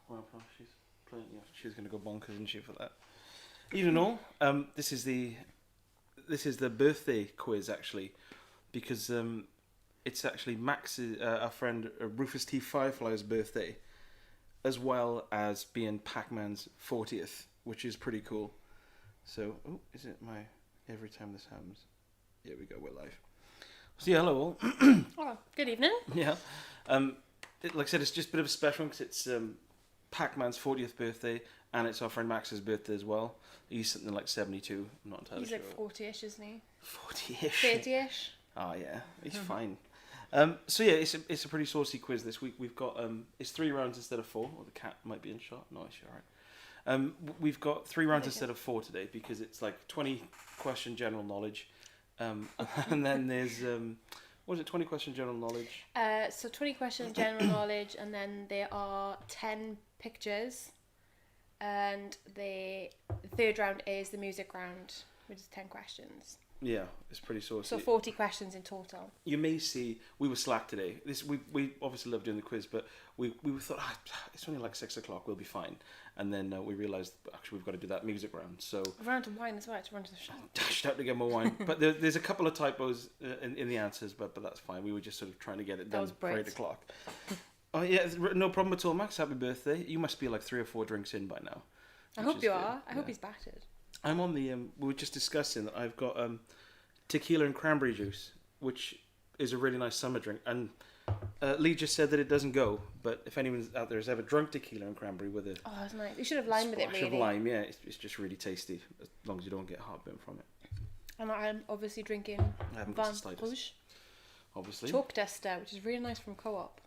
Well, she's playing. Yeah, she's going to go bonkers, isn't she, for that? You don't know. This is the birthday quiz actually, because it's actually Max's our friend Rufus T Firefly's birthday, as well as being Pac-Man's 40th, which is pretty cool. So, is it my every time this happens? Here we go. We're live. So yeah, hello all. Oh, good evening. Yeah. Like I said, it's just a bit of a special one because it's Pac-Man's 40th birthday, and it's our friend Max's birthday as well. He's something like 72. I'm not entirely sure. He's like 40-ish, isn't he? 40-ish. 30-ish. Oh yeah, he's fine. So yeah, it's a pretty saucy quiz this week. We've got it's 3 rounds instead of 4. Or the cat might be in shot. No, it's all right. We've got 3 rounds instead of 4 today because it's like 20 question general knowledge, and then there's what is it? 20 question general knowledge. So 20 question general knowledge, and then there are 10 pictures, and the third round is the music round, which is 10 questions. Yeah, it's pretty saucy. So 40 questions in total. You may see we were slack today. We obviously love doing the quiz, but we thought it's only like 6 o'clock. We'll be fine. And then we realised actually we've got to do that music round. So I've run out of wine as well. To run to the shop. Dashed out to get more wine. But there's a couple of typos in the answers, but that's fine. We were just sort of trying to get it done for 8 o'clock. Oh yeah, no problem at all, Max. Happy birthday. You must be like 3 or 4 drinks in by now. I hope you are. I hope he's battered. I'm on the. We were just discussing that I've got tequila and cranberry juice, which is a really nice summer drink. And Lee just said that it doesn't go, but if anyone out there has ever drunk tequila and cranberry with it, it's nice. You should have lime with it, really. Of lime, yeah, it's just really tasty as long as you don't get heartburn from it. And I'm obviously drinking Van Rouge, obviously chalk duster, which is really nice from Co-op.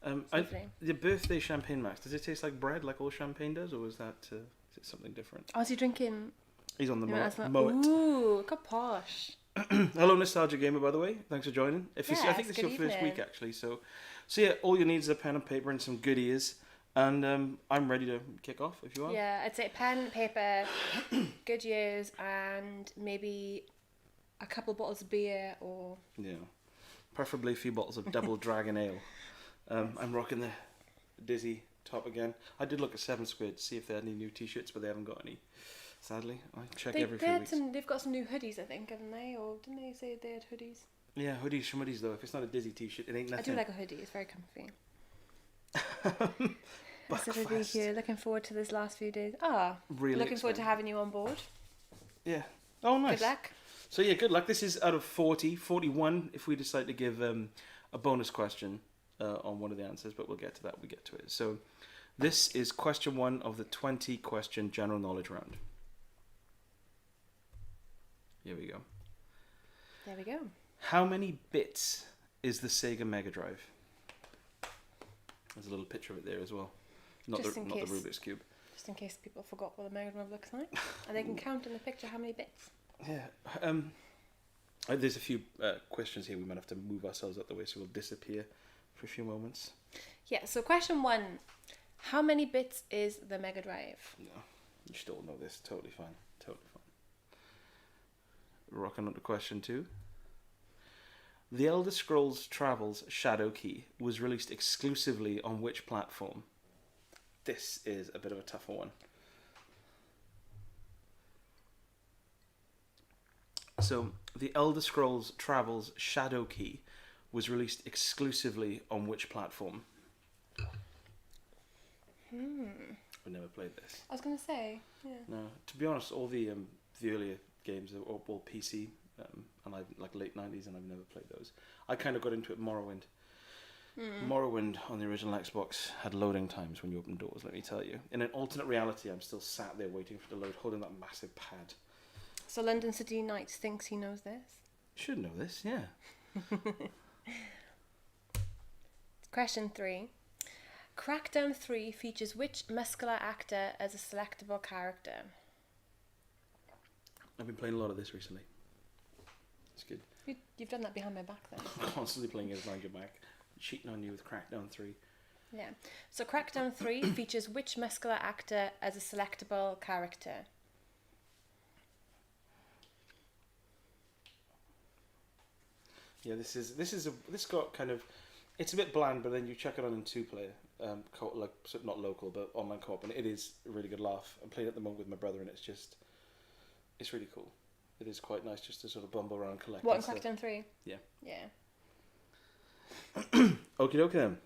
The birthday champagne, Max, does it taste like bread, like all champagne does, or is that is it something different? Oh, is he drinking? He's on the Moet. Ooh, look how posh. Hello, Nostalgia Gamer, by the way. Thanks for joining. I think this is your first week, actually. So yeah, all you need is a pen and paper and some good ears. And I'm ready to kick off, if you are. Yeah, I'd say pen, paper, good ears, and maybe a couple of bottles of beer or... Yeah, preferably a few bottles of Double Dragon Ale. I'm rocking the Dizzy top again. I did look at 7 Squid to see if they had any new t-shirts, but they haven't got any. Sadly, I check every few weeks. They've got some new hoodies, I think, haven't they? Or didn't they say they had hoodies? Yeah, hoodies, schmuddies though. If it's not a Dizzy t-shirt, it ain't nothing. I do like a hoodie. It's very comfy. Buckfast. Here, looking forward to this last few days. Really looking forward to having you on board. Yeah. Oh, nice. Good luck. So yeah, good luck. This is out of 40, 41 if we decide to give a bonus question on one of the answers, but we'll get to that. We get to it. So this is question 1 of the 20 question general knowledge round. Here we go. There we go. How many bits is the Sega Mega Drive? There's a little picture of it there as well. Not the Rubik's Cube. Just in case people forgot what the Mega Drive looks like. And they can count in the picture how many bits. Yeah. There's a few questions here. We might have to move ourselves out the way, so we'll disappear for a few moments. Yeah, so question 1. How many bits is the Mega Drive? No, you should all know this. Totally fine. Totally fine. Rocking on to question 2. The Elder Scrolls Travels Shadow Key was released exclusively on which platform? This is a bit of a tougher one. So, The Elder Scrolls Travels Shadow Key was released exclusively on which platform? I've never played this. I was going to say, yeah. No, to be honest, all the earlier games are all PC, and I like late 90s, and I've never played those. I kind of got into it Morrowind. Morrowind on the original Xbox had loading times when you opened doors, let me tell you. In an alternate reality, I'm still sat there waiting for it to load, holding that massive pad. So London City Knights thinks he knows this? Should know this, yeah. Question 3. Crackdown 3 features which muscular actor as a selectable character? I've been playing a lot of this recently. It's good. You've done that behind my back then. I'm constantly playing it behind your back. Cheating on you with Crackdown 3. Yeah. So Crackdown 3 features which muscular actor as a selectable character? Yeah, this got kind of It's a bit bland, but then you chuck it on in 2-player, like sort of not local but online co-op, and it is a really good laugh. I'm playing at the moment with my brother, and it's really cool. It is quite nice just to sort of bumble around, collect. What, in Crackdown 3? Yeah. Yeah. Okie dokie then.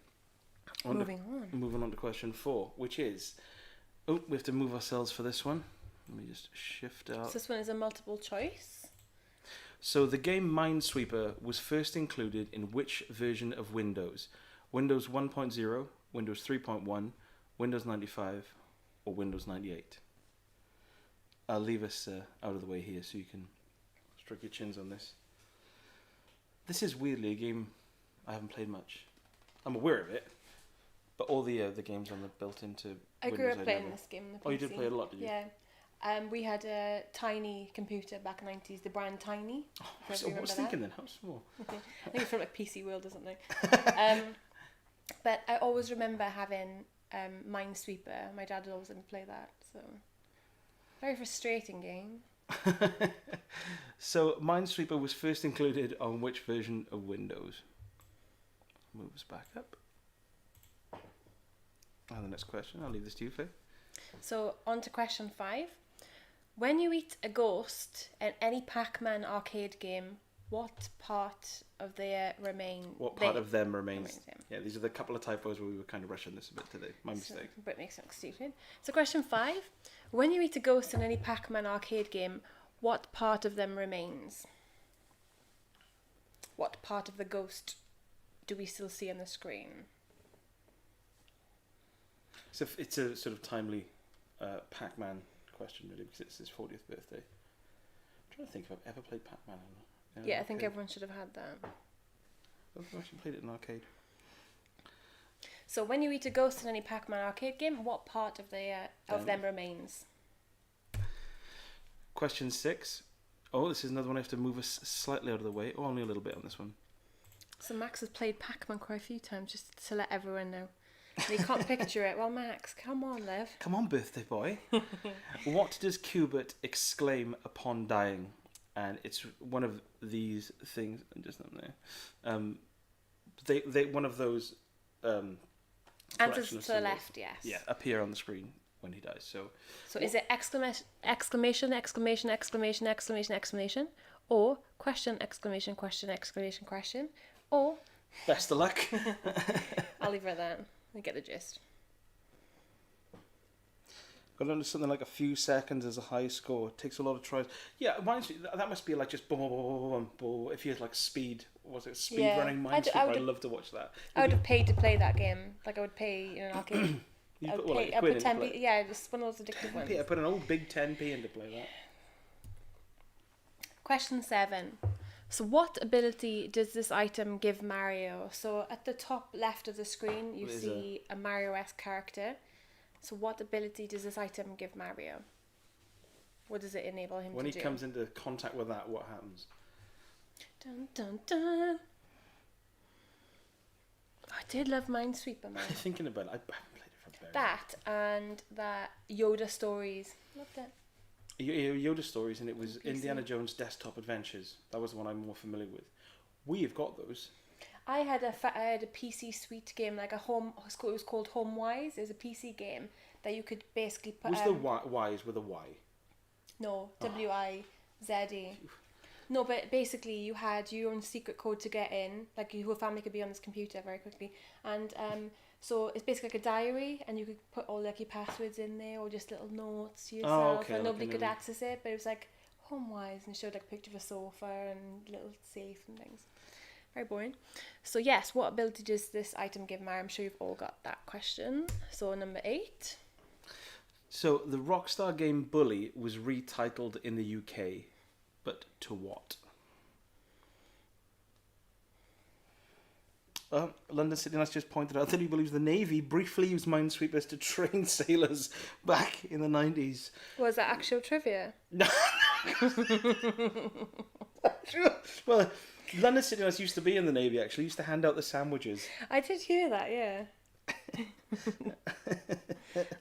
Moving on to question 4, which is... Oh, we have to move ourselves for this one. Let me just shift out. So this one is a multiple choice. So the game Minesweeper was first included in which version of Windows? Windows 1.0, Windows 3.1, Windows 95, or Windows 98? I'll leave us out of the way here so you can stroke your chins on this. This is weirdly a game I haven't played much. I'm aware of it, but all the games on the built into I Windows, grew up playing this game on the PC. Oh, you did play it a lot, did you? Yeah. We had a tiny computer back in the 90s, the brand Tiny. Oh, I was thinking then, how small? I think it's from like PC World or something. But I always remember having Minesweeper. My dad would always let me play that. So, very frustrating game. So Minesweeper was first included on which version of Windows? Move us back up. And the next question, I'll leave this to you, Faye. So, on to question 5. When you eat a ghost in any Pac-Man arcade game, what part of them remains? What part of them remains? Yeah, these are the couple of typos where we were kind of rushing this a bit today. My mistake. But it makes it look stupid. So, question 5. When you eat a ghost in any Pac-Man arcade game, what part of them remains? What part of the ghost do we still see on the screen? So it's a sort of timely Pac-Man question, really, because it's his 40th birthday. I'm trying to think if I've ever played Pac-Man or not. Yeah, I think everyone should have had that. I've actually played it in arcade. So when you eat a ghost in any Pac-Man arcade game, what part of them remains? Question 6. Oh, this is another one I have to move us slightly out of the way. Oh, only a little bit on this one. So Max has played Pac-Man quite a few times, just to let everyone know. You can't picture it. Well, Max, come on, Liv. Come on, birthday boy. What does Qbert exclaim upon dying? And it's one of these things. Just not there. They one of those. Answers to the left, yes. Yeah, appear on the screen when he dies. So is it exclamation, or question, exclamation, question, or best of luck. I'll leave it at that. I get the gist. Got under something like a few seconds as a high score. It takes a lot of tries. Yeah, that must be like just boom, boom, boom, boom, boom. If you had like speed, running Minesweeper? I'd love to watch that. I would have paid to play that game. Like I would pay in an arcade. I'd put 10p. Yeah, just one of those addictive ones. I put an old big 10p in to play that. Question 7. So what ability does this item give Mario? So at the top left of the screen, you see a Mario-esque character. So what ability does this item give Mario? What does it enable him to do? When he comes into contact with that, what happens? Dun, dun, dun. I did love Minesweeper, man. Thinking about it, I haven't played it for very That and that Yoda Stories. Loved it. Yoda Stories, and it was Indiana Jones Desktop Adventures. That was the one I'm more familiar with. We have got those. I had a PC Suite game, like it was called HomeWise. It was a PC game that you could basically put. Was the Wise with a Y? No, WIZE. No, but basically you had your own secret code to get in. Like your whole family could be on this computer very quickly, and so it's basically like a diary, and you could put all like your passwords in there or just little notes to yourself, and nobody could access it. But it was like HomeWise, and showed like a picture of a sofa and little safe and things. Very boring. So yes, what ability does this item give Mario? I'm sure you've all got that question. So number 8. So the ROCKSTAR game Bully was retitled in the UK, but to what? London City Knights just pointed out that he believes the Navy briefly used minesweepers to train sailors back in the 90s. Was that actual trivia? No. Well, London City Knights used to be in the Navy, actually. Used to hand out the sandwiches. I did hear that, yeah.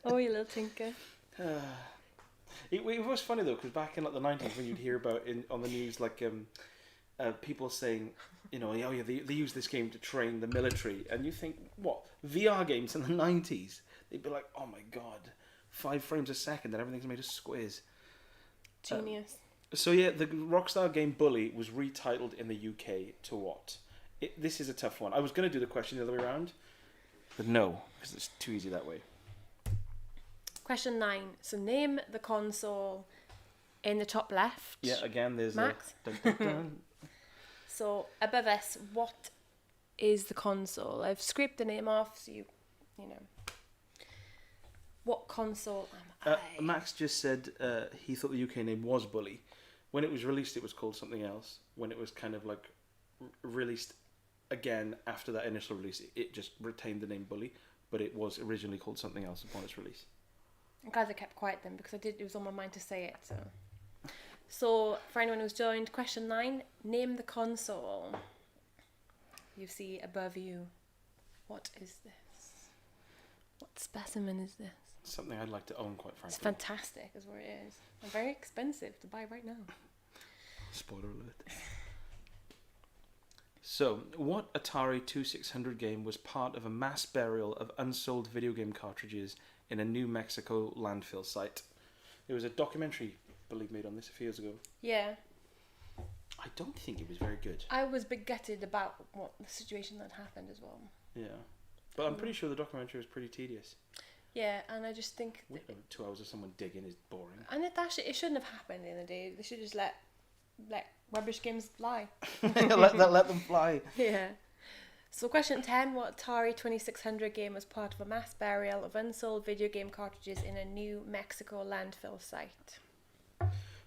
Oh, you little tinker. It was funny, though, because back in like the 90s, when you'd hear about on the news, like people saying, oh yeah, they use this game to train the military, and you think, what, VR games in the 90s? They'd be like, oh my god, 5 frames a second and everything's made of squares. Genius. So yeah, the Rockstar game Bully was retitled in the UK to what? This is a tough one. I was going to do the question the other way around, but no, because it's too easy that way. Question 9. So name the console in the top left. Yeah, again, there's Max. Dun, dun, dun. So above us, what is the console? I've scraped the name off, so you know. What console am I? Max just said he thought the UK name was Bully. When it was released, it was called something else. When it was kind of like released again after that initial release, it just retained the name Bully, but it was originally called something else upon its release. I'm glad I kept quiet then, because it was on my mind to say it. So for anyone who's joined, question 9, name the console. You see above you. What is this? What specimen is this? Something I'd like to own, quite frankly. It's fantastic, is what it is. And very expensive to buy right now. Spoiler alert. So, what Atari 2600 game was part of a mass burial of unsold video game cartridges in a New Mexico landfill site? There was a documentary, I believe, made on this a few years ago. Yeah. I don't think it was very good. I was a bit gutted about what the situation that happened as well. Yeah. But I'm pretty sure the documentary was pretty tedious. Yeah, and I just think... 2 hours of someone digging is boring. And it shouldn't have happened in the day. They should just let rubbish games lie. let them fly. Yeah. So question 10, what Atari 2600 game was part of a mass burial of unsold video game cartridges in a New Mexico landfill site?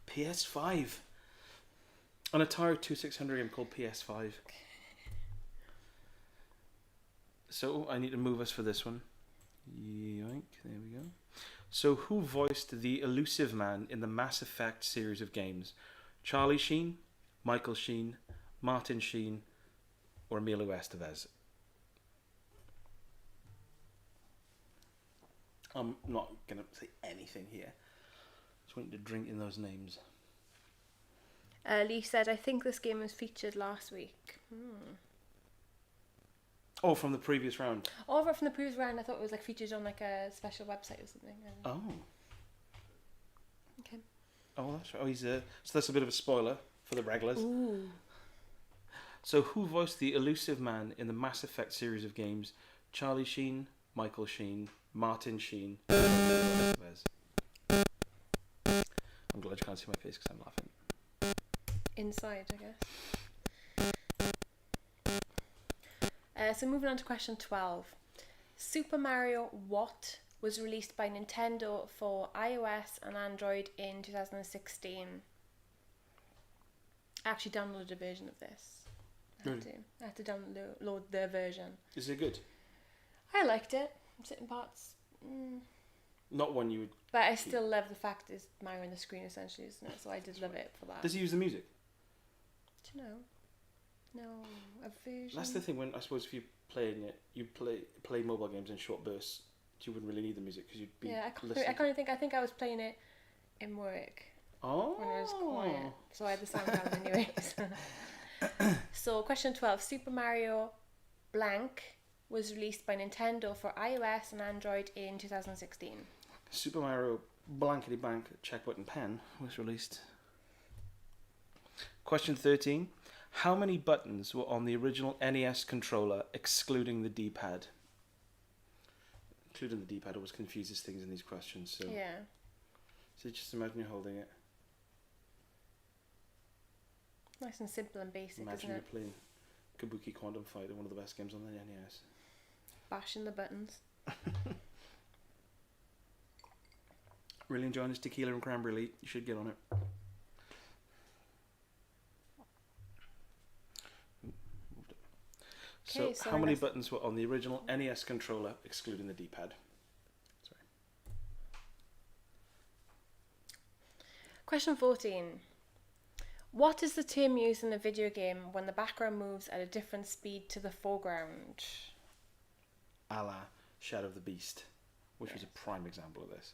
PS5. An Atari 2600 game called PS5. So I need to move us for this one. Yoink, there we go. So who voiced the elusive man in the Mass Effect series of games? Charlie Sheen, Michael Sheen, Martin Sheen, or Emilio Estevez? I'm not going to say anything here. Just waiting to drink in those names. Lee said, I think this game was featured last week. Oh, from the previous round. Oh, from the previous round, I thought it was like featured on like a special website or something. Oh. Okay. Oh, that's right. Oh, so that's a bit of a spoiler for the regulars. Ooh. So who voiced the elusive man in the Mass Effect series of games? Charlie Sheen, Michael Sheen, Martin Sheen. I'm glad you can't see my face because I'm laughing. Inside, I guess. So moving on to question 12. Super Mario What was released by Nintendo for iOS and Android in 2016. I actually downloaded a version of this. I had to download the version. Is it good? I liked it. Certain parts. Not one you would... But I still love the fact it's Mario on the screen essentially, isn't it? So I did love it for that. Does he use the music? Do you know? No, a version. That's the thing. When I suppose if you playing it, you play mobile games in short bursts. You wouldn't really need the music because you'd be. Yeah, I kind of think. I think I was playing it in work. Oh. When I was quiet, so I had the sound down anyways. So question 12: Super Mario Blank was released by Nintendo for iOS and Android in 2016. Super Mario Blankety Blank Check Button Pen was released. Question 13. How many buttons were on the original NES controller, excluding the D-pad? Including the D-pad always confuses things in these questions. So yeah. So just imagine you're holding it. Nice and simple and basic, Imagine isn't you're it? playing Kabuki Quantum Fighter, one of the best games on the NES. Bashing the buttons. Really enjoying this tequila and cranberry leaf. You should get on it. So, how many buttons were on the original NES controller, excluding the D-pad? Sorry. Question 14. What is the term used in a video game when the background moves at a different speed to the foreground? A la Shadow of the Beast, which was a prime example of this.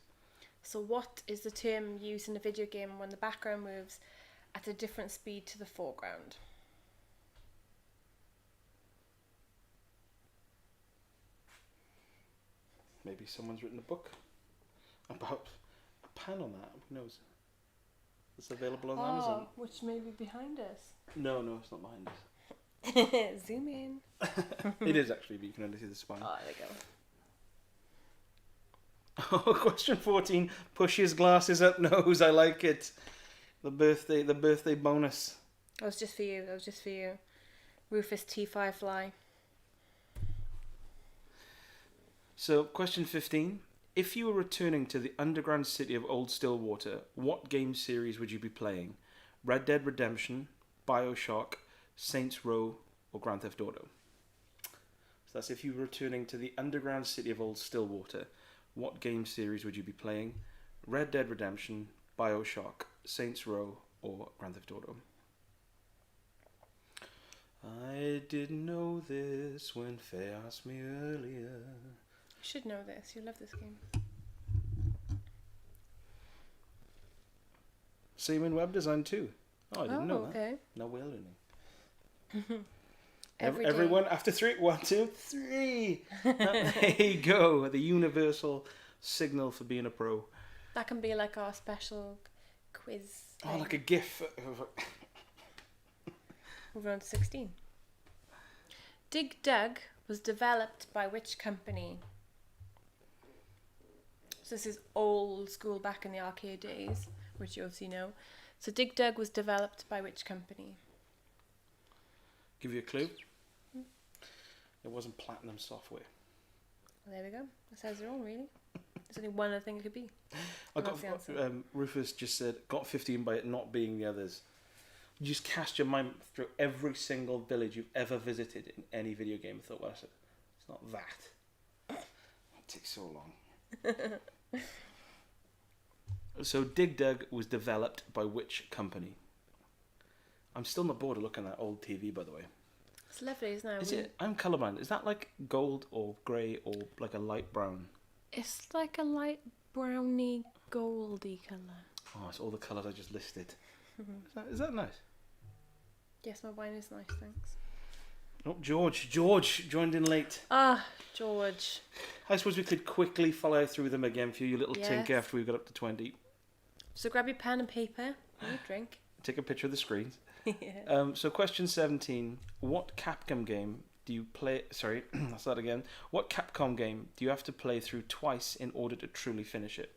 So what is the term used in a video game when the background moves at a different speed to the foreground? Maybe someone's written a book about a pan on that. Who knows? It's available on Amazon. Which may be behind us. No, it's not behind us. Zoom in. It is actually, but you can only see the spine. Oh, there we go. Oh, question 14. Push his glasses up nose. I like it. The birthday bonus. That was just for you. Rufus T. Firefly. So, question 15. If you were returning to the underground city of Old Stillwater, what game series would you be playing? Red Dead Redemption, BioShock, Saints Row, or Grand Theft Auto? So that's if you were returning to the underground city of Old Stillwater. What game series would you be playing? Red Dead Redemption, BioShock, Saints Row, or Grand Theft Auto? I didn't know this when Faye asked me earlier. You should know this. You love this game. Same in web design too. Oh, I didn't know that. Okay. Now we're learning. Every Everyone after 3. 1, 2, 3. There you go. The universal signal for being a pro. That can be like our special quiz. Oh, like a GIF. Moving on to 16. Dig Dug was developed by which company? So this is old school, back in the arcade days, which you obviously know. So Dig Dug was developed by which company? Give you a clue. It wasn't Platinum Software. Well, there we go. That says it all, really. There's only one other thing it could be. Rufus just said, got 15 by it not being the others. You just cast your mind through every single village you've ever visited in any video game and thought, well, it's not that. It takes so long. So Dig Dug was developed by which company? I'm still not bored of looking at that old TV, by the way. It's lovely, isn't it? Is it? I'm colourblind. Is that like gold or grey or like a light brown? It's like a light browny goldy colour. Oh, it's all the colours I just listed. Is that nice? Yes, my wine is nice, thanks. Oh, George joined in late. Ah, George. I suppose we could quickly follow through them again for you little Yes. tink after we got up to 20. So grab your pen and paper and your drink. Take a picture of the screens. Yeah. So question 17. What Capcom game do you play... Sorry, I'll start again. What Capcom game do you have to play through twice in order to truly finish it?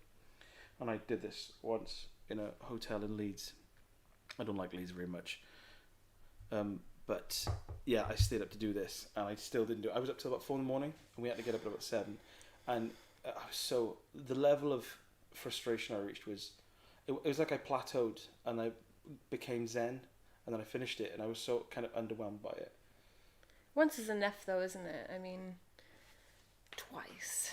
And I did this once in a hotel in Leeds. I don't like Leeds very much. But yeah, I stayed up to do this and I still didn't do it. I was up till about 4 in the morning and we had to get up at about 7. And so the level of frustration I reached was... It was like I plateaued and I became zen and then I finished it and I was so kind of underwhelmed by it. Once is enough though, isn't it? I mean, twice.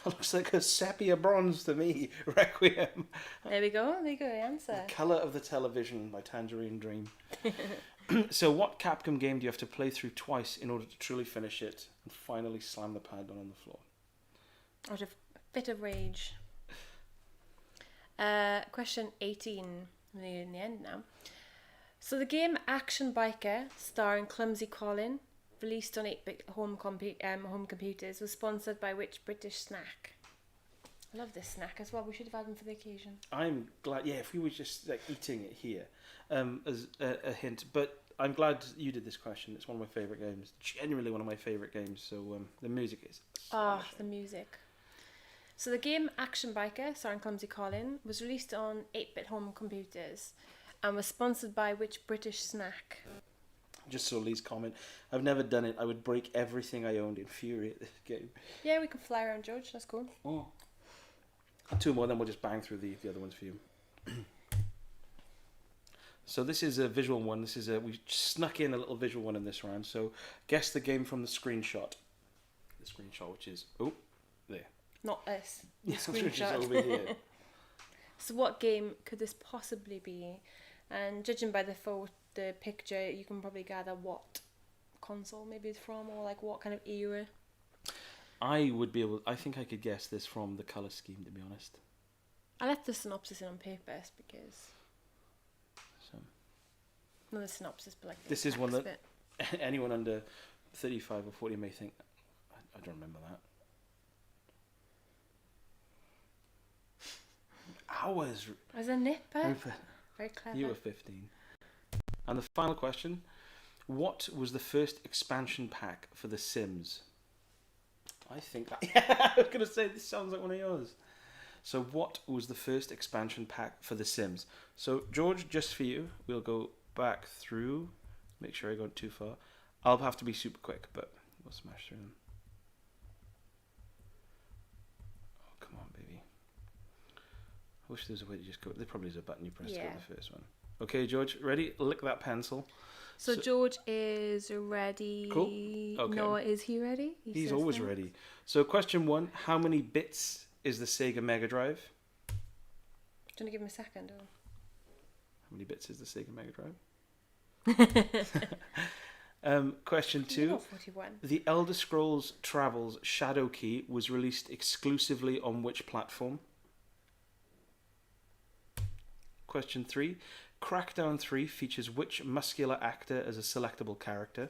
Looks like a sepia bronze to me, Requiem. There we go, the answer. The Colour of the Television by Tangerine Dream. So what Capcom game do you have to play through twice in order to truly finish it and finally slam the pad down on the floor? Out of a fit of rage. Question 18. We're nearly in the end now. So the game Action Biker, starring Clumsy Colin, released on 8-bit home computers, was sponsored by which British snack? I love this snack as well. We should have had them for the occasion. I'm glad. Yeah, if we were just like eating it here, as a hint. But I'm glad you did this question. It's one of my favourite games. Genuinely one of my favourite games. So the music is. The music. So the game Action Biker, starring Clumsy Colin, was released on 8-bit home computers and was sponsored by which British snack? Just so Lee's comment, I've never done it. I would break everything I owned in fury at this game. Yeah, we can fly around, George. That's cool. Oh. 2 more, then we'll just bang through the other ones for you. So this is a visual one. We snuck in a little visual one in this round. So guess the game from the screenshot. The screenshot, which is there. Not this. The Yeah, screenshot. which is over here. So what game could this possibly be? And judging by the picture, you can probably gather what console maybe it's from, or like what kind of era. I think I could guess this from the colour scheme, to be honest. I left the synopsis in on purpose because... So Not the synopsis, but like the this is one that bit. anyone under 35 or 40 may think, I don't remember that. hours. I was a nipper. Rupert, Very clever. you were 15. And the final question. What was the first expansion pack for The Sims? I think that... Yeah, I was going to say, this sounds like one of yours. So what was the first expansion pack for The Sims? So, George, just for you, we'll go back through. Make sure I got too far. I'll have to be super quick, but we'll smash through them. Oh, come on, baby. I wish there was a way to just go... There probably is a button you press to go to the first one. Okay, George, ready? Lick that pencil. So George is ready. Cool. Okay. Noah, is he ready? He's always ready. So question 1, how many bits is the Sega Mega Drive? Do you want to give him a second? Or? How many bits is the Sega Mega Drive? Question 2, 41. The Elder Scrolls Travels Shadow Key was released exclusively on which platform? Question 3, Crackdown 3 features which muscular actor as a selectable character?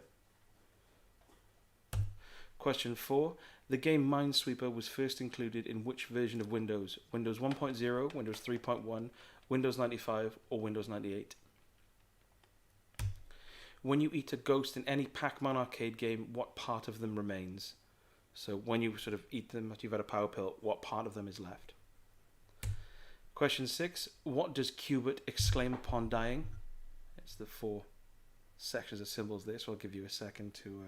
Question 4. The game Minesweeper was first included in which version of Windows? Windows 1.0, Windows 3.1, Windows 95, or Windows 98? When you eat a ghost in any Pac-Man arcade game, what part of them remains? So when you sort of eat them after you've had a power pill, what part of them is left? Question 6. What does Qbert exclaim upon dying? It's the 4 sections of symbols there, so I'll give you a second to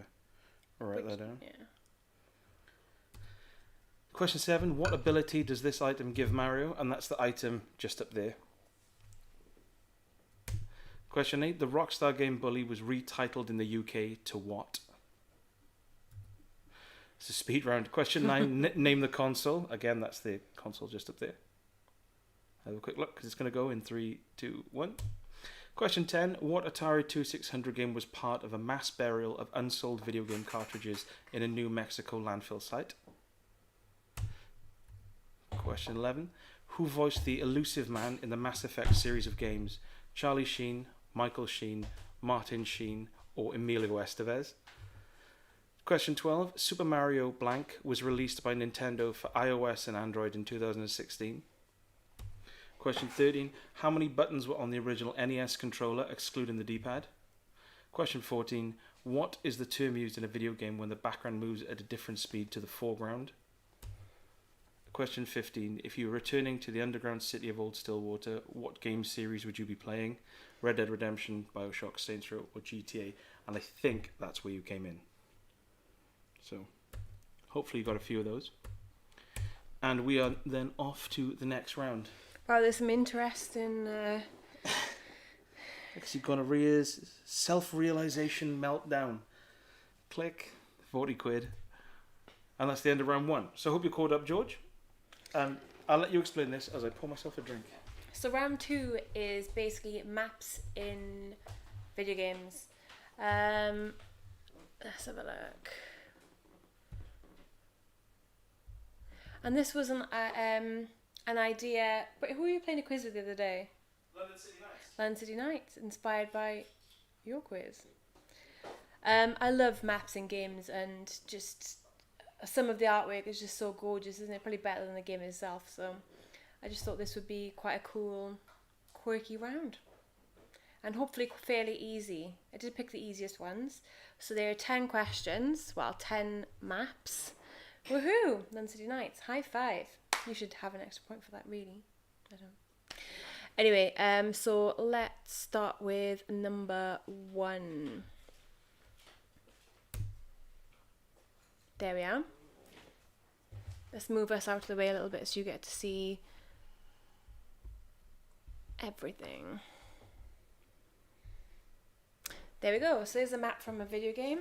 write that down. Yeah. Question 7. What ability does this item give Mario? And that's the item just up there. Question 8. The Rockstar game Bully was retitled in the UK to what? It's a speed round. Question 9. Name the console. Again, that's the console just up there. Have a quick look, because it's going to go in 3, 2, 1. Question 10. What Atari 2600 game was part of a mass burial of unsold video game cartridges in a New Mexico landfill site? Question 11. Who voiced the elusive man in the Mass Effect series of games? Charlie Sheen, Michael Sheen, Martin Sheen, or Emilio Estevez? Question 12. Super Mario Blank was released by Nintendo for iOS and Android in 2016. Question 13. How many buttons were on the original NES controller, excluding the D-pad? Question 14. What is the term used in a video game when the background moves at a different speed to the foreground? Question 15. If you were returning to the underground city of Old Stillwater, what game series would you be playing? Red Dead Redemption, Bioshock, Saints Row, or GTA? And I think that's where you came in. So, hopefully you got a few of those. And we are then off to the next round. Wow, there's some interesting... Gonorrhea's self-realization meltdown. Click, 40 quid. And that's the end of round 1. So I hope you're caught up, George. And I'll let you explain this as I pour myself a drink. So round 2 is basically maps in video games. Let's have a look. And this was an idea... But who were you playing a quiz with the other day? London City Nights. London City Nights, inspired by your quiz. I love maps in games, and just some of the artwork is just so gorgeous, isn't it? Probably better than the game itself. So I just thought this would be quite a cool, quirky round. And hopefully fairly easy. I did pick the easiest ones. So there are 10 questions, 10 maps. Woohoo! London City Nights, high five. You should have an extra point for that, really. I don't. Anyway, so let's start with number 1. There we are. Let's move us out of the way a little bit so you get to see everything. There we go. So there's a map from a video game.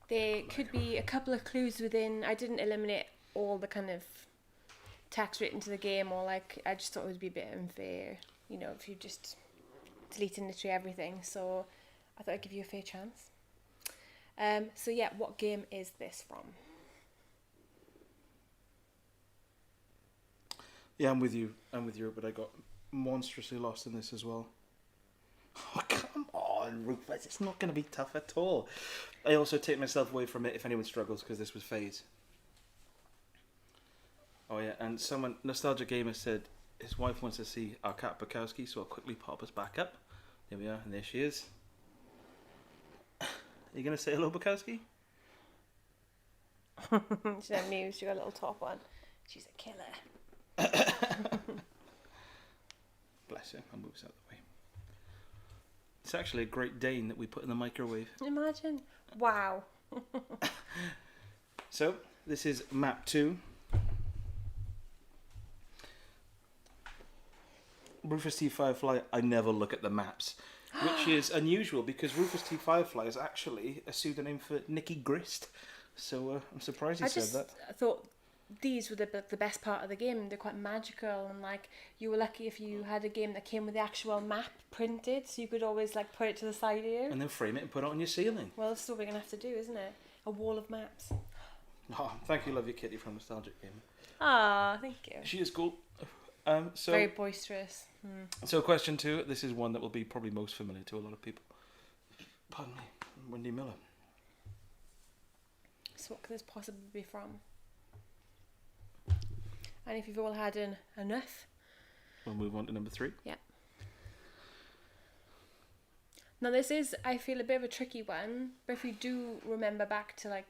There could be a couple of clues within. I didn't eliminate all the kind of text written to the game, or I just thought it would be a bit unfair, if you just deleting literally everything. So I thought I'd give you a fair chance. So yeah, what game is this from? Yeah, I'm with you, but I got monstrously lost in this as well. Oh, come on, Rufus, it's not going to be tough at all. I also take myself away from it if anyone struggles, because this was phase. Oh yeah, and someone, Nostalgia Gamer said, his wife wants to see our cat Bukowski, so I'll quickly pop us back up. There we are, and there she is. Are you going to say hello, Bukowski? She's amused. She got a little top on. She's a killer. Bless her. I'll move this out of the way. It's actually a Great Dane that we put in the microwave. Imagine. Wow. So, this is map 2. Rufus T. Firefly, I never look at the maps, which is unusual because Rufus T. Firefly is actually a pseudonym for Nicky Grist. So I'm surprised he said that. I thought these were the best part of the game. They're quite magical, and like you were lucky if you had a game that came with the actual map printed, so you could always like put it to the side of you. And then frame it and put it on your ceiling. Well, that's what we're gonna have to do, isn't it? A wall of maps. Oh, thank you, love you, Kitty from Nostalgic Game. Ah, thank you. She is cool. So very boisterous. So question 2. This is one that will be probably most familiar to a lot of people. Pardon me, Wendy Miller. So what could this possibly be from? And if you've all had enough, We'll move on to number 3. yeah. Now this is, I feel, a bit of a tricky one, but if you do remember back to like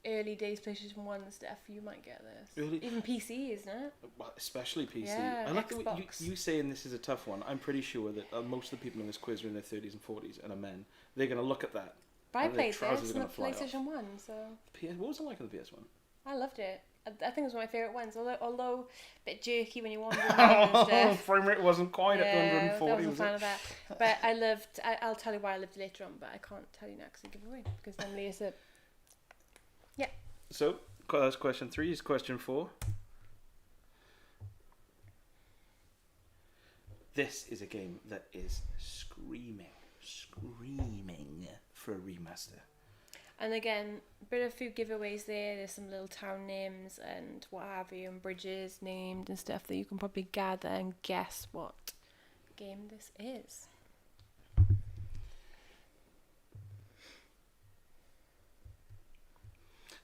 early days PlayStation 1 and stuff, you might get this. Really? Even PC, isn't it? Well, especially PC. Yeah, I like the way Xbox. you saying this is a tough one. I'm pretty sure that most of the people in this quiz are in their 30s and 40s and are men. They're going to look at that. But I and their played trousers this are on gonna the fly off. PlayStation 1, so What was it like on the PS1? I loved it. I think it was one of my favourite ones, although a bit jerky when you wander around and stuff. Frame rate wasn't quite at I 140, wasn't a was fan it? of that. But I loved, I'll tell you why I loved it later on, but I can't tell you now because I give it away. Because normally it's a... So, that's question 3. Is question 4. This is a game that is screaming for a remaster. And again, a bit of a few giveaways there. There's some little town names and what have you, and bridges named and stuff that you can probably gather and guess what game this is.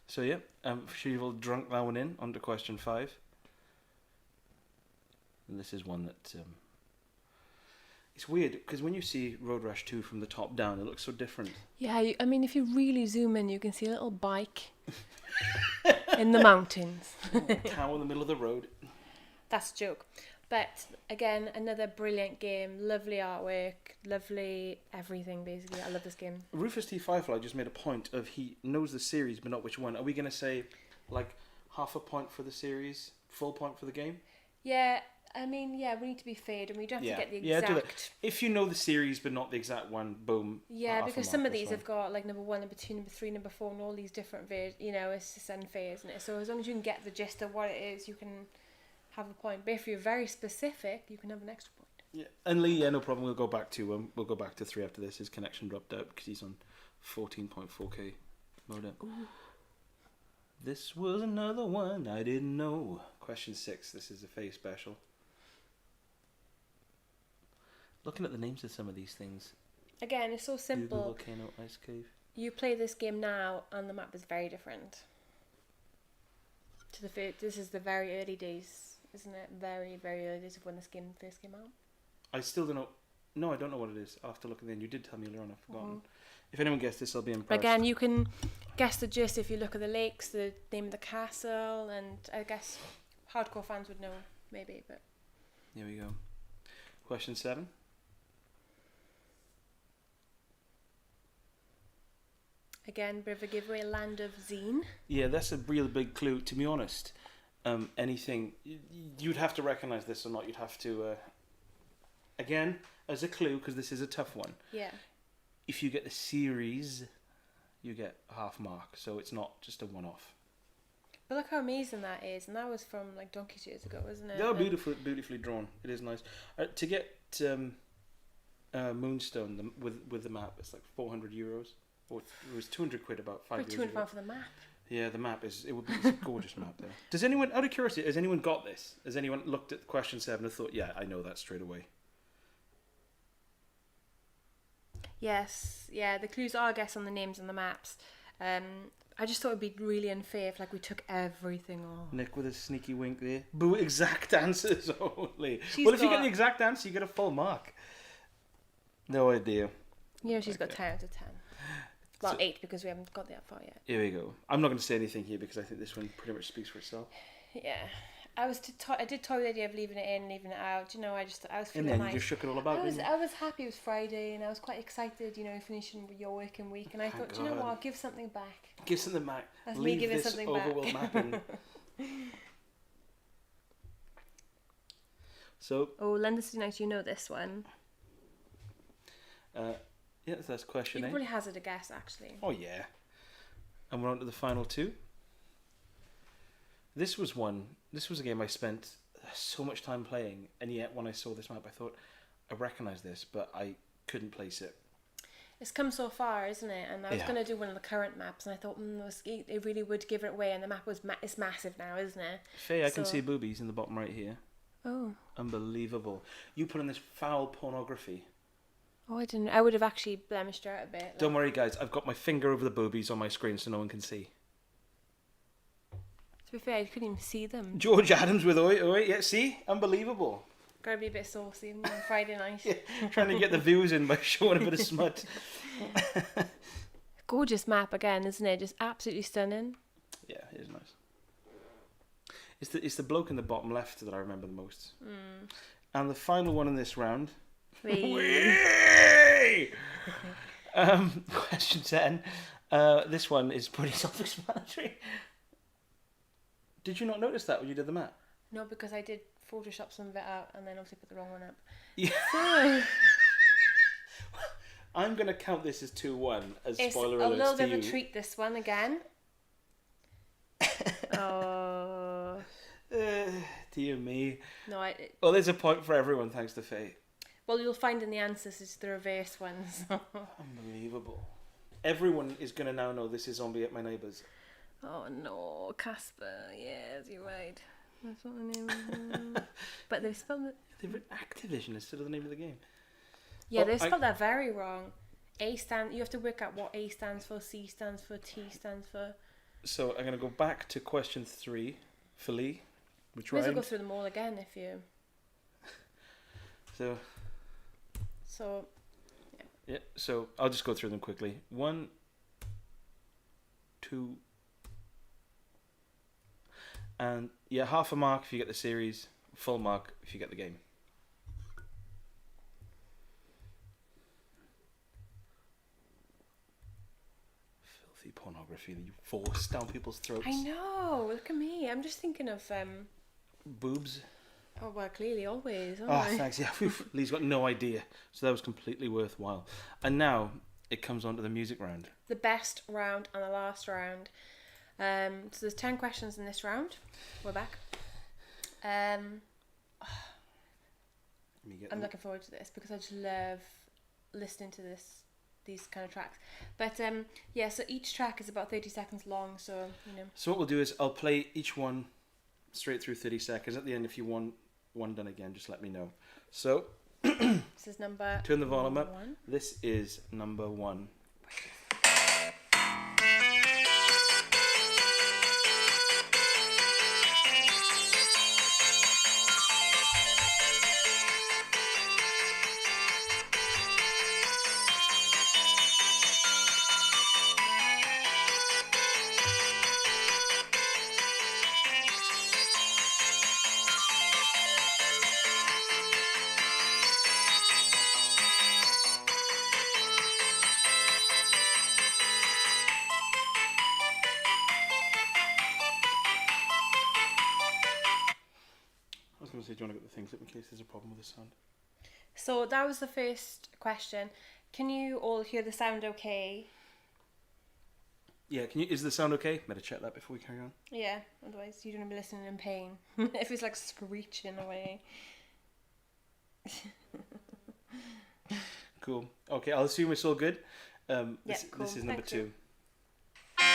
So yeah, she will drunk that one in onto question 5. And this is one that it's weird because when you see Road Rash 2 from the top down, it looks so different. Yeah, I mean, if you really zoom in, you can see a little bike in the mountains. Cow in the middle of the road. That's a joke. But again, another brilliant game, lovely artwork, lovely everything basically. I love this game. Rufus T. Firefly just made a point of he knows the series but not which one. Are we going to say like half a point for the series, full point for the game? Yeah, I mean, yeah, we need to be fair and we don't have to get the Yeah, do that. exact... If you know the series but not the exact one, boom. Yeah, half a because mark, some of that's these fine. have got like number 1, number 2, number 3, number 4 and all these different you know, it's just unfair, isn't it? So as long as you can get the gist of what it is, you can have a point. But if you're very specific, you can have an extra point. Yeah, and Lee, yeah, no problem. We'll go back to 3 after this. His connection dropped out because he's on 14.4K modem. Ooh. This was another one I didn't know. Question 6. This is a phase special. Looking at the names of some of these things. Again, it's so simple. Google Volcano Ice Cave. You play this game now, and the map is very different. This is the very early days, isn't it? Very, very early days of when this game first came out. I still don't know. No, I don't know what it is. I'll have to look at the end. You did tell me earlier on. I've forgotten. If anyone guessed this, I'll be impressed. Again, you can guess the gist if you look at the lakes, the name of the castle, and I guess hardcore fans would know, maybe. But Here we go. Question 7. again, bit of a giveaway, Land of Zine. Yeah, that's a real big clue. To be honest, anything you'd have to recognise this or not. You'd have to again as a clue because this is a tough one. Yeah. If you get the series, you get a half mark. So it's not just a one-off. But look how amazing that is, and that was from like donkeys years ago, wasn't it? They're beautifully drawn. It is nice. To get Moonstone with the map, it's like €400, or it was £200 about 5 years ago. £200 for the map. Yeah, the map it's a gorgeous map there. Does anyone, out of curiosity, has anyone got this? Has anyone looked at question 7 and thought, yeah, I know that straight away? Yes, yeah. The clues are, I guess, on the names on the maps. I just thought it'd be really unfair if like we took everything off. Nick with a sneaky wink there. Boo, exact answers only. She's Well, if you got- get the exact answer, you get a full mark. No idea. Yeah, she's got 10 out of 10. Well, So- 8 because we haven't got that far yet. Here we go. I'm not going to say anything here because I think this one pretty much speaks for itself. Yeah. I did toy with the idea of leaving it in, leaving it out. You know, I was And feeling then nice. you just shook it all about, didn't you? I was happy it was Friday and I was quite excited, you know, finishing your working week. And I Thank thought, do you know God. what, I'll give something back. Give something back. That's me Leave giving this something back. overworld mapping. So, Oh, London United, you know this one. yeah, that's You question can A. probably hazard a guess, actually. Oh, yeah. And we're on to the final two. This was a game I spent so much time playing, and yet when I saw this map, I thought, I recognise this, but I couldn't place it. It's come so far, isn't it? And I was Yeah. going to do one of the current maps, and I thought, it really would give it away, and the map it's massive now, isn't it? Faye, I can So- see boobies in the bottom right here. Oh. Unbelievable. You put in this foul pornography. Oh, I didn't. I would have actually blemished her out a bit. Don't worry, guys. I've got my finger over the boobies on my screen so no one can see. To be fair, I couldn't even see them. George Adams with oi oi. Yeah, see? Unbelievable. Gotta be a bit saucy on Friday night. Yeah, trying to get the views in by showing a bit of smut. Gorgeous map again, isn't it? Just absolutely stunning. Yeah, it is nice. It's the bloke in the bottom left that I remember the most. And the final one in this round. Whee! Question 10. This one is pretty self-explanatory. Did you not notice that when you did the map? No, because I did Photoshop some of it out and then obviously put the wrong one up. Yeah. So, I'm going to count this as 2-1 as it's spoiler a alerts little to bit you. of a treat, this one again. Oh. Dear me. No, Well, there's a point for everyone thanks to Faye. well, you'll find in the answers it's the reverse ones. Unbelievable. Everyone is going to now know this is Zombie at My Neighbours. Oh no, Casper. Yes, you're right. That's what the name is. But they've spelled it. They've written Activision instead of the name of the game. Yeah, Oh, they've spelled that very wrong. You have to work out what A stands for, C stands for, T stands for. So I'm going to go back to question 3 for Lee. Which Might as well round? go through them all again if you. So, So, yeah, so I'll just go through them quickly. 1, 2, and yeah, half a mark if you get the series, full mark if you get the game. Filthy pornography that you force down people's throats. I know. Look at me. I'm just thinking of. Boobs. Oh well, clearly always. Oh, thanks. Yeah, Lee's got no idea, so that was completely worthwhile. And now it comes on to the music round. The best round and the last round. So there's 10 questions in this round. We're back. Let me get I'm them. looking forward to this because I just love listening to these kind of tracks. But yeah, so each track is about 30 seconds long. So you know. So what we'll do is I'll play each one straight through 30 seconds. At the end, if you want one done again, just let me know. So This is number. turn the volume up. 1. This is number 1. I was going to say, do you want to get the things up in case there's a problem with the sound? So that was the first question. Can you all hear the sound okay? Yeah, is the sound okay? Better check that before we carry on. Yeah, otherwise you're going to be listening in pain. If it's like screeching away. Cool. Okay, I'll assume it's all good. Yeah, This cool. is number Thank you. 2.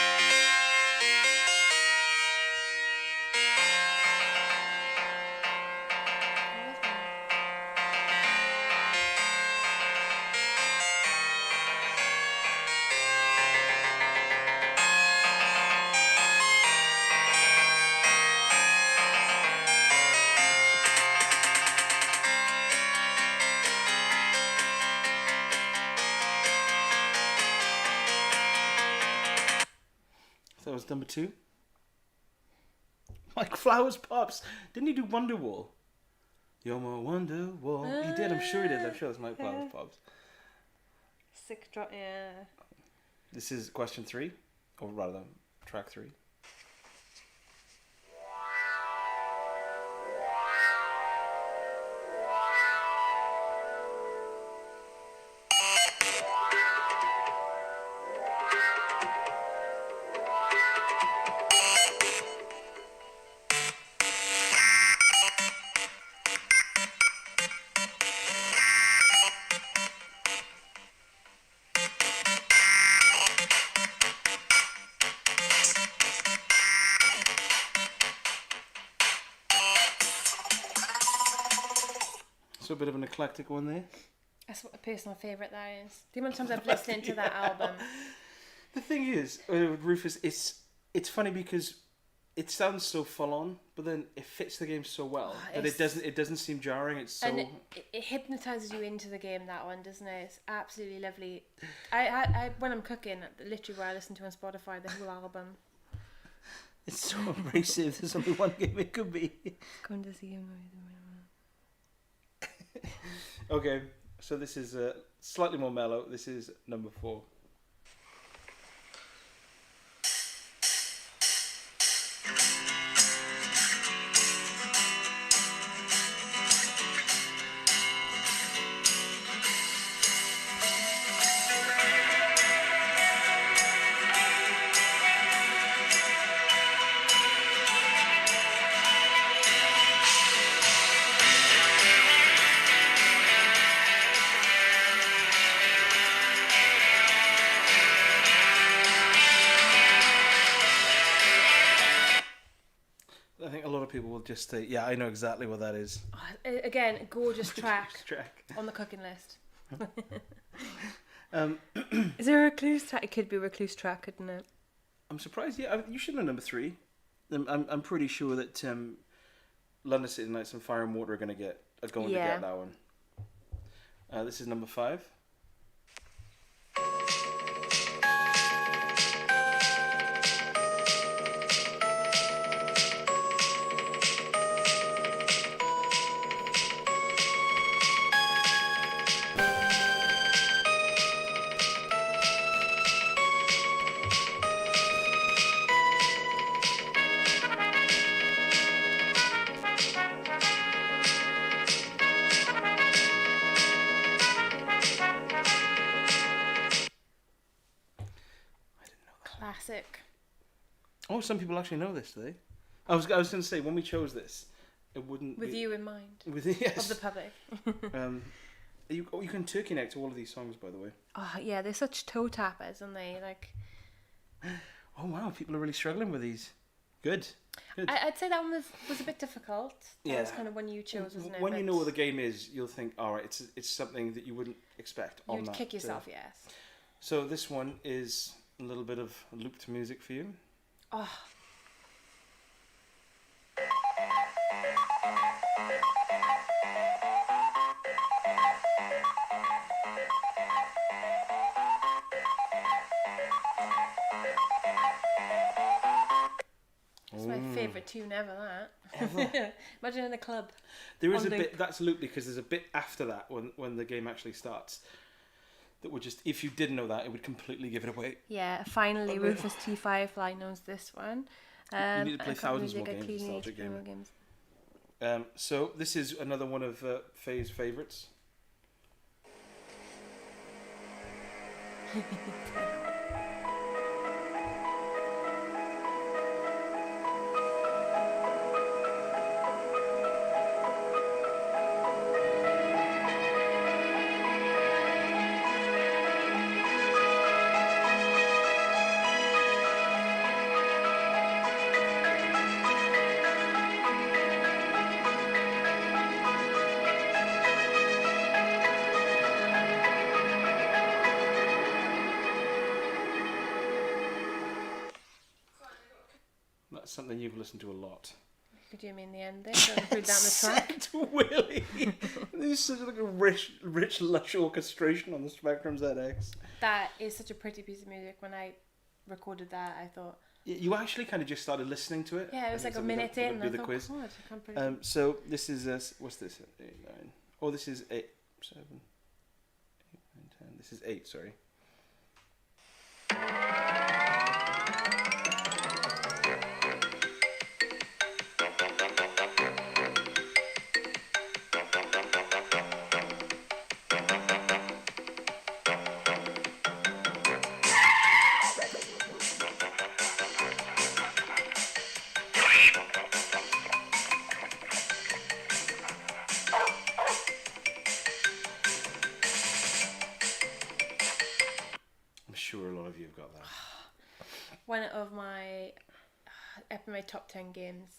was number 2. Mike Flowers Pops. Didn't he do Wonderwall? You're my Wonderwall. He did, I'm sure he did. I'm sure it's Mike Flowers Pops. Sick drop, yeah. This is question 3, or rather, track 3. So a bit of an eclectic one there. That's what a personal favourite that is. The amount of times I've listened to that album. The thing is, Rufus, it's funny because it sounds so full on, but then it fits the game so well that it doesn't seem jarring. It's so and it hypnotises you into the game. That one, doesn't it? It's absolutely lovely. I when I'm cooking, literally where I listen to on Spotify, the whole album. It's so abrasive. There's only one game it could be. Going to see him. Okay, so this is slightly more mellow. This is number 4. I think a lot of people will just say, yeah, I know exactly what that is. Again, gorgeous track on the cooking list. Is there a Recluse track? It could be a Recluse track, couldn't it? I'm surprised. Yeah, you should know number 3. I'm pretty sure that London City Nights and Fire and Water are going to get that one. This is number 5. Classic. Oh, some people actually know this, do they? I was going to say, when we chose this, it wouldn't with be... you in mind. Yes. Of the public. You can turkey neck to all of these songs, by the way. Oh, yeah, they're such toe tappers, aren't they? Like... Oh, wow, people are really struggling with these. Good. I'd say that one was a bit difficult. That was kind of one you chose, wasn't it? When you know what the game is, you'll think, all right, it's something that you wouldn't expect on that. You'd kick yourself, yes. So this one is a little bit of looped music for you. Oh. It's my favourite tune ever, that. Ever? Imagine in a club. There is a bit, that's looped because there's a bit after that when the game actually starts that would just, if you didn't know that, it would completely give it away. Yeah, finally Rufus T. Firefly knows this one. You need to play thousands more games, nostalgic games. So this is another one of Faye's favourites. That's something you've listened to a lot. Could you mean the end there? Don't put down the track. Willie. This is such like a rich, lush orchestration on the Spectrum ZX. That is such a pretty piece of music. When I recorded that, I thought, You actually kind of just started listening to it. Yeah, it was like a minute in. And I thought, God, I can't predict. So this is what's this? 8, 9. Oh, this is 8, 7, 8, 9, 10. This is 8. Sorry. I'm sure a lot of you have got that. One of my top 10 games,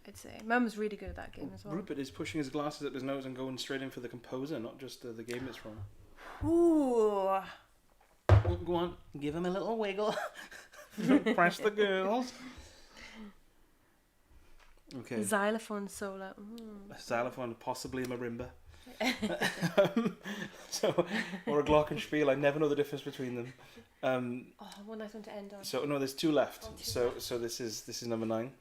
I'd say. Mum was really good at that game as well. Rupert is pushing his glasses up his nose and going straight in for the composer, not just the game it's from. Ooh. Go on, give him a little wiggle. Press the girls. Okay. Xylophone solo. A xylophone, possibly a marimba. Or a glockenspiel. I never know the difference between them. One nice one to end on. So no, there's 2 left. So this is number 9.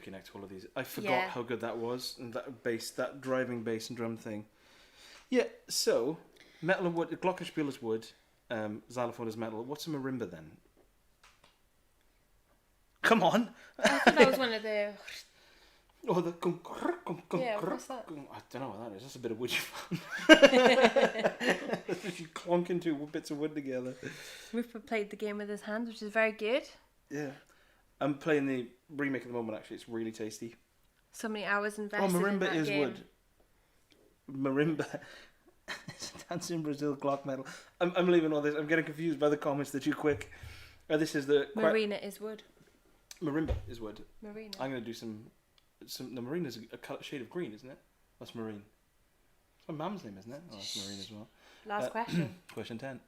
Connect all of these. I forgot how good that was, and that driving bass and drum thing. Yeah. So, metal and wood. Glockenspiel is wood. Xylophone is metal. What's a marimba then? Come on. I thought that was one of the. Oh, the. Yeah, what's that? I don't know what that is. That's a bit of wood you found. You clonking 2 bits of wood together. Rupert played the game with his hands, which is very good. Yeah. I'm playing the remake at the moment, actually. It's really tasty. So many hours invested marimba in that is game. wood. Marimba. Dancing Brazil Glock metal. I'm leaving all this. I'm getting confused by the comments. They're too quick. This is the... Marina is wood. Marimba is wood. Marina. I'm going to do some... The marina's a shade of green, isn't it? That's marine. It's my mum's name, isn't it? Oh, it's marine as well. Last question. Question 10.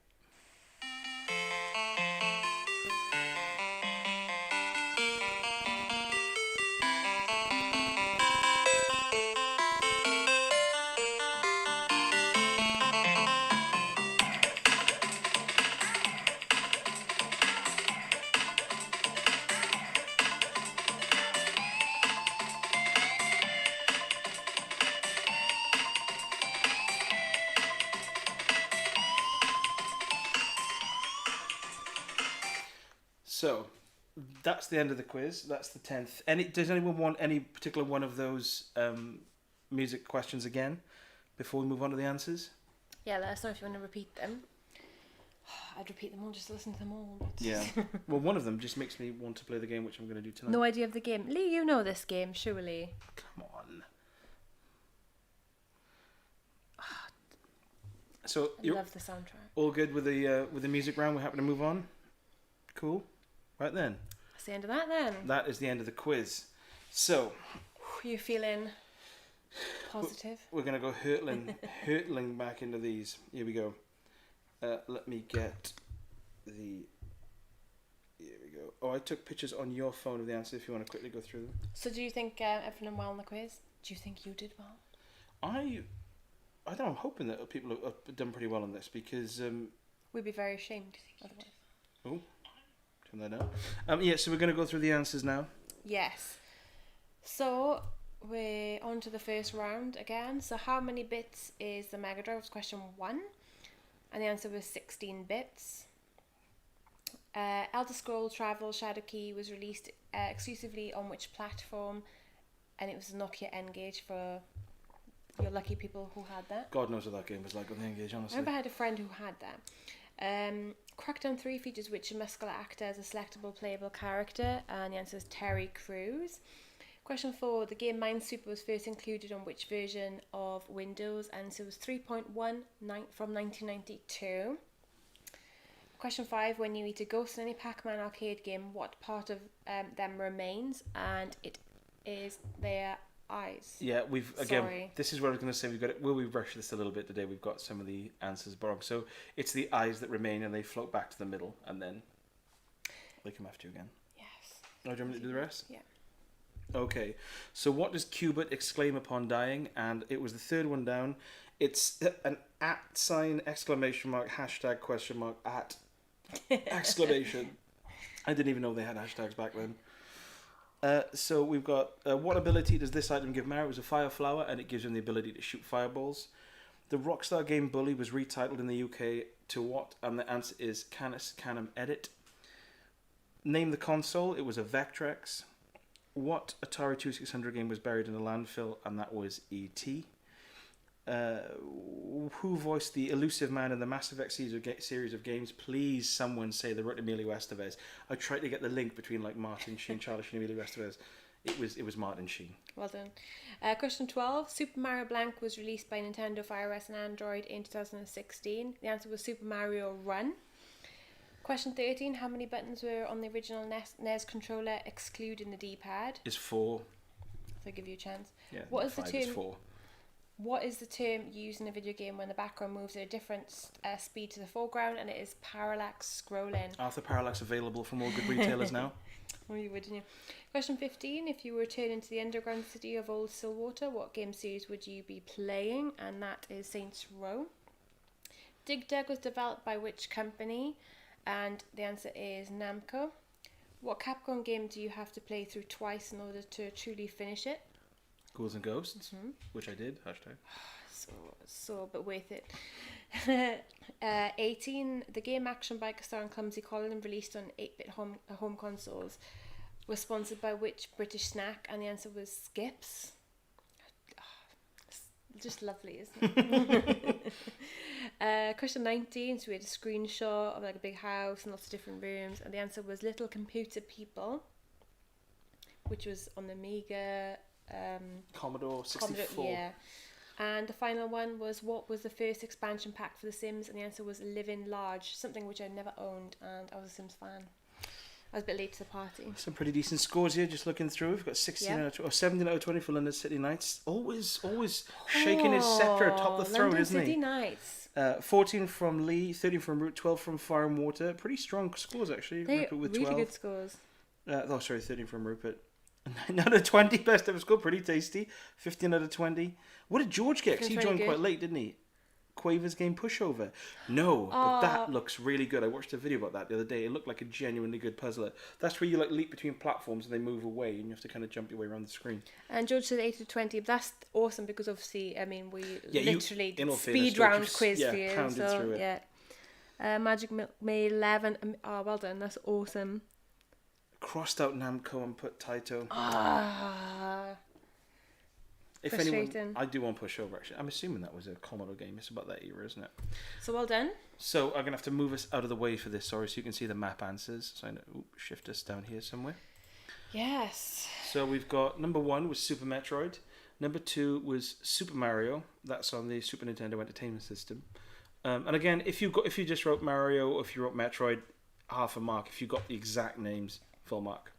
So, that's the end of the quiz. That's the 10th. Does anyone want any particular one of those music questions again before we move on to the answers? Yeah, let us know if you want to repeat them. I'd repeat them all just to listen to them all. But... Yeah. Well, one of them just makes me want to play the game, which I'm going to do tonight. No idea of the game. Lee, you know this game, surely. Come on. So I love the soundtrack. All good with the music round? We're happy to move on? Cool. Right then. That's the end of that then. That is the end of the quiz. So. You feeling positive? We're going to go hurtling back into these. Here we go. Let me get the... Here we go. Oh, I took pictures on your phone of the answer if you want to quickly go through them. So do you think everyone did well in the quiz? Do you think you did well? I don't know. I'm hoping that people have done pretty well on this because... We'd be very ashamed otherwise. Oh. That out. Yeah, so we're going to go through the answers now. Yes. So we're on to the first round again. So how many bits is the Mega Drive? Was question 1, and the answer was 16 bits. Elder Scrolls Travel Shadow Key was released exclusively on which platform? And it was a Nokia N-Gage for your lucky people who had that. God knows what that game was like on the N-Gage, honestly. I remember I had a friend who had that. Crackdown 3 features which muscular actor as a selectable playable character, and the answer is Terry Crews. Question 4, the game Minesweeper was first included on which version of Windows, and so it was 3.1 from 1992. Question 5, when you eat a ghost in any Pac-Man arcade game, what part of them remains? And it is their eyes. Yeah, Sorry. this is what I was going to say. We've got it. Will we rush this a little bit today? We've got some of the answers wrong. So it's the eyes that remain, and they float back to the middle, and then they come after you again. Yes. Oh, do you want me to do the rest? Yeah. Okay. So what does Cubert exclaim upon dying? And it was the third one down. It's an @ sign, exclamation mark, hashtag, question mark, @ exclamation. I didn't even know they had hashtags back then. So we've got, what ability does this item give Mario? It was a fire flower, and it gives him the ability to shoot fireballs. The Rockstar game Bully was retitled in the UK to what? And the answer is Canis Canem Edit. Name the console. It was a Vectrex. What Atari 2600 game was buried in a landfill? And that was E.T. Who voiced the elusive man in the Mass Effect series of games? Please, someone say they wrote Emilio Estevez. I tried to get the link between like Martin Sheen, Childish, and Emilio Estevez. It was Martin Sheen. Well done. Question 12. Super Mario Blank was released by Nintendo for iOS and Android in 2016. The answer was Super Mario Run. Question 13. How many buttons were on the original NES controller, excluding the D-pad? Is 4. So I'll give you a chance. Yeah. What is the 5 term? is 4. What is the term used in a video game when the background moves at a different speed to the foreground, and it is parallax scrolling? Arthur Parallax available from all good retailers now. Oh, you wouldn't you? Question 15. If you were turned into the underground city of Old Stillwater, what game series would you be playing? And that is Saints Row. Dig Dug was developed by which company? And the answer is Namco. What Capcom game do you have to play through twice in order to truly finish it? Ghouls and Ghosts, which I did. Hashtag. So, but worth it. 18. The game Action Biker Star and Clumsy Colin, released on 8-bit home consoles, was sponsored by which British snack? And the answer was Skips. Just lovely, isn't it? Question 19. So we had a screenshot of like a big house and lots of different rooms, and the answer was Little Computer People, which was on the Amiga. Commodore 64. Commodore, yeah. And the final one was, what was the first expansion pack for The Sims? And the answer was Living Large, something which I never owned, and I was a Sims fan. I was a bit late to the party. Some pretty decent scores here, just looking through. We've got 17 out of 20 for London City Knights. Always shaking his scepter atop the throne, London isn't City he? Knights. 14 from Lee, 13 from Root, 12 from Fire and Water. Pretty strong scores, actually. They're Rupert with really 12. good scores. 13 from Rupert. 9 out of 20, best ever score, pretty tasty. 15 out of 20. What did George get? 'Cause he joined quite late, didn't he? Quaver's game Pushover. No, but that looks really good. I watched a video about that the other day. It looked like a genuinely good puzzler. That's where you like leap between platforms and they move away, and you have to kind of jump your way around the screen. And George said 8 to 20. But that's awesome because obviously, I mean, we literally in all speed fairness, round George, quiz for you. pounded So through it. yeah. Magic May 11. Well done. That's awesome. Crossed out Namco and put Taito. If anyone, frustrating. I do want Pushover actually. I'm assuming that was a Commodore game. It's about that era, isn't it? So well done. So I'm gonna have to move us out of the way for this, sorry, so you can see the map answers. So I know, shift us down here somewhere. Yes. So we've got number 1 was Super Metroid. Number 2 was Super Mario. That's on the Super Nintendo Entertainment System. And again, if you just wrote Mario or if you wrote Metroid, half a mark. If you got the exact names, full mark.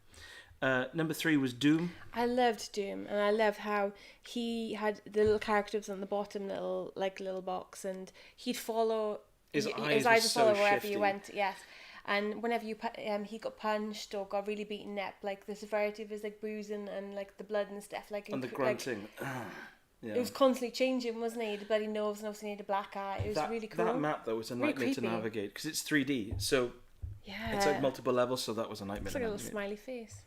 Number 3 was Doom. I loved Doom, and I loved how he had the little characters on the bottom little box, and he'd follow His eyes would were follow so wherever shifty. you went. Yes, and whenever he got punched or got really beaten up, like the severity of his like bruising and like the blood and stuff, like And the grunting. Yeah. It was constantly changing, wasn't it? He had a bloody nose and obviously he had a black eye. It was really cool. That map though was a Really nightmare to creepy. navigate because it's 3D, so Yeah. it's like multiple levels. So that was a nightmare. It's to like a little navigate. smiley face.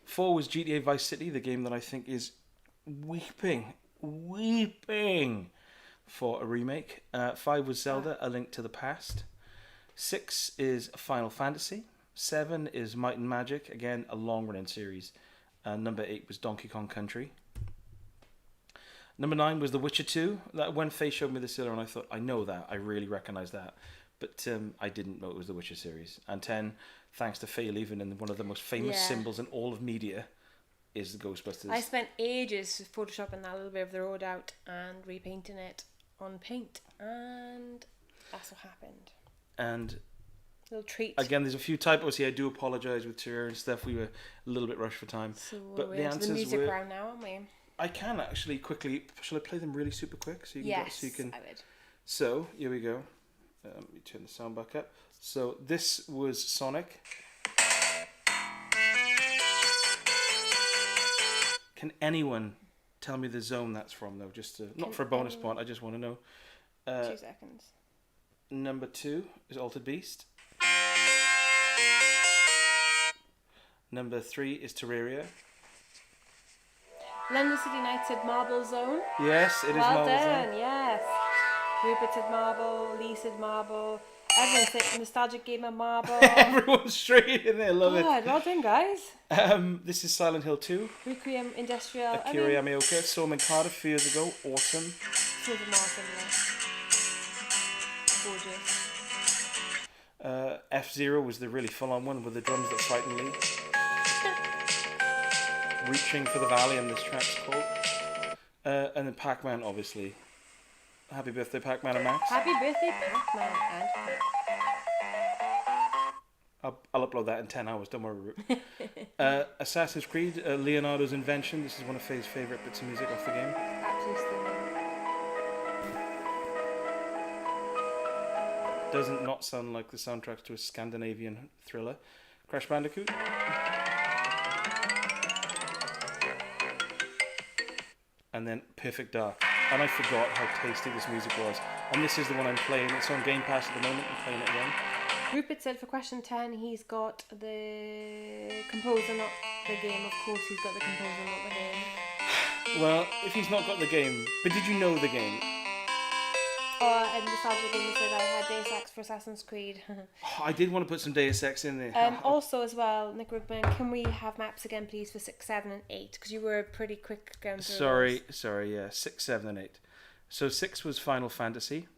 4 was GTA Vice City, the game that I think is weeping for a remake. 5 was Zelda, A Link to the Past. 6 is Final Fantasy. 7 is Might and Magic, again a long-running series. Number 8 was Donkey Kong Country. Number 9 was The Witcher 2. That when Faye showed me this earlier, and I thought, I know that, I really recognise that. But I didn't know it was the Witcher series. And 10, thanks to Faye leaving, and one of the most famous symbols in all of media is the Ghostbusters. I spent ages photoshopping that little bit of the road out and repainting it on paint, and that's what happened. And Little treat. Again, there's a few typos here. I do apologise with Terraria and stuff. We were a little bit rushed for time. So but we're the into answers the music were... round now, aren't we? I can actually quickly... Shall I play them really super quick? So you can Yes, so you can... I would. So, here we go. Let me turn the sound back up. So, this was Sonic. Can anyone tell me the zone that's from, though? Just to, not for a bonus point, I just want to know. 2 seconds. Number 2 is Altered Beast. Number 3 is Terraria. London City Knights said Marble Zone. Yes, it is Well Marvel done, Zone. yes. Rupert said Marble, Lee said Marble. Everyone said Nostalgic Gamer Marble. Everyone's straight in there, love God, well done, guys. it. This is Silent Hill 2. Requiem Industrial. Akira Yamaoka, saw him in Cardiff a few years ago. Awesome. So the Marvel. Gorgeous. F-Zero was the really full-on one with the drums that frighten Lee. Reaching for the Valium, this track's called. And then Pac-Man, obviously. Happy birthday, Pac-Man and Max. Happy birthday, Pac-Man and Max. I'll upload that in 10 hours, don't worry. Assassin's Creed, Leonardo's invention. This is one of Faye's favourite bits of music off the game. Absolutely stunning. Doesn't not sound like the soundtrack to a Scandinavian thriller. Crash Bandicoot. And then Perfect Dark. And I forgot how tasty this music was. And this is the one I'm playing. It's on Game Pass at the moment. I'm playing it again. Rupert said for question 10, he's got the composer, not the game. Of course, he's got the composer, not the game. Well, if he's not got the game... But did you know the game? And the Nostalgia Gamer said I had Deus Ex for Assassin's Creed. Oh, I did want to put some Deus Ex in there. Also, as well, Nick Rubin, can we have maps again, please, for 6, 7, and 8? Because you were pretty quick going through Sorry, yeah. 6, 7, and 8. So 6 was Final Fantasy.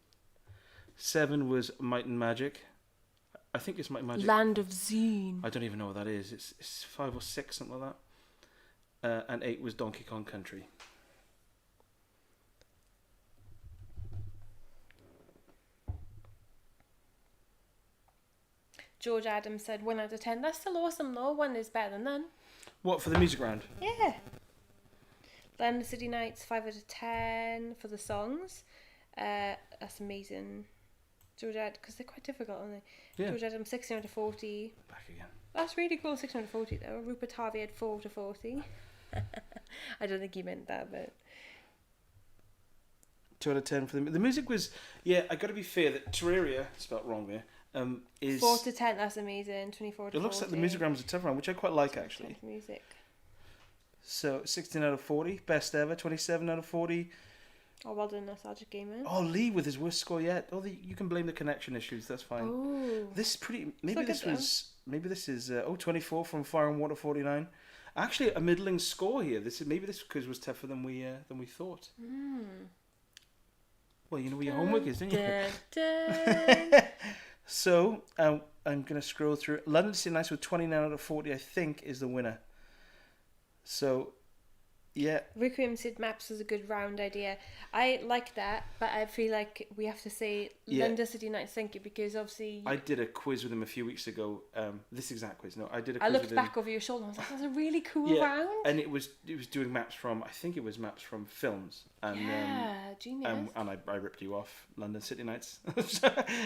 7 was Might and Magic. I think it's Might and Magic. Land of Zine. I don't even know what that is. It's 5 or 6, something like that. And 8 was Donkey Kong Country. George Adams said 1 out of 10. That's still awesome though. 1 is better than none. What, for the music round? Yeah. London City Nights 5 out of 10 for the songs. That's amazing. George Adams, because they're quite difficult, aren't they? Yeah. George Adams 16 out of 40. Back again. That's really cool. 16 out of 40 though. Rupert Harvey had 4 out of 40. I don't think he meant that, but 2 out of 10 for the music was, yeah, I got to be fair that Terraria, spelt wrong there, is 4 to 10. That's amazing. 24 to 40. It looks like the music round was a tough round, which I quite like actually. Music. So 16 out of 40, best ever. 27 out of 40. Oh, well done, Nostalgic Gamer. Oh, Lee with his worst score yet. Oh, you can blame the connection issues. That's fine. Oh. This pretty. Maybe this is 24 from Fire and Water 49. Actually, a middling score here. This quiz was tougher than we thought. Well, you know what your homework is, don't you? So I'm gonna scroll through. London City Nights with 29 out of 40, I think, is the winner. So, yeah. Requiem Sid Maps is a good round idea. I like that, but I feel like we have to say London City Nights, thank you, because obviously... I did a quiz with him a few weeks ago. This exact quiz. No, I did a quiz I looked with him. back over your shoulder and I was like, that's a really cool round. And it was doing maps from, I think it was maps from films. And, genius. And I ripped you off, London City Nights.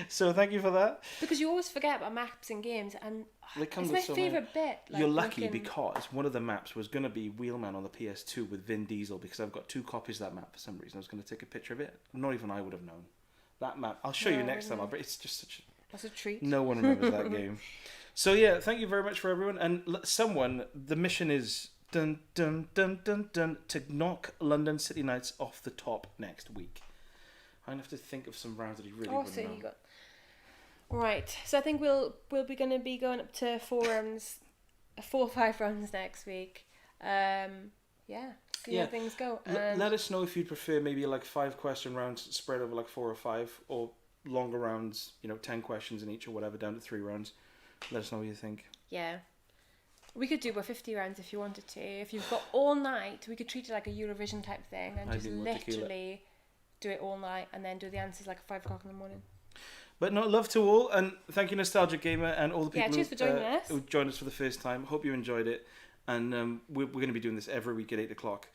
So thank you for that. Because you always forget about maps in games, and it's my favourite bit. Like, you're lucky because one of the maps was going to be Wheelman on the PS2 with Vin Diesel, because I've got 2 copies of that map for some reason. I was going to take a picture of it. Not even I would have known. That map, I'll show you next time. It's just such that's a treat. No one remembers that game. So yeah, thank you very much for everyone. And the mission is dun dun dun dun dun to knock London City Nights off the top next week. I'm gonna have to think of some rounds that he really wouldn't know. Right, so I think we'll be going to be going up to 4 rounds, 4 or 5 rounds next week. See how things go. Let us know if you'd prefer maybe like 5 question rounds spread over like 4 or 5, or longer rounds, 10 questions in each or whatever, down to 3 rounds. Let us know what you think. Yeah. We could do about 50 rounds if you wanted to. If you've got all night, we could treat it like a Eurovision type thing and just literally do it all night and then do the answers like at 5 o'clock in the morning. But no, love to all, and thank you, Nostalgia Gamer, and all the people cheers for joining us. who joined us for the first time. Hope you enjoyed it, and we're going to be doing this every week at 8 o'clock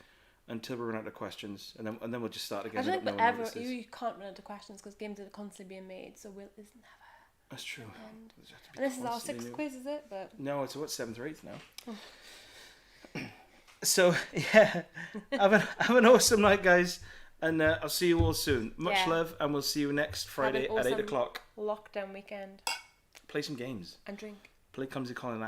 until we run out of questions, and then we'll just start again. I don't think you can't run out of questions because games are constantly being made, so there's never. That's true. And this is our 6th quiz, is it? But no, it's what 7th or 8th now. So yeah, have an awesome night, guys. And I'll see you all soon. Much love, and we'll see you next Friday at 8 o'clock. Lockdown weekend. Play some games. And drink. Play Clumsy Colin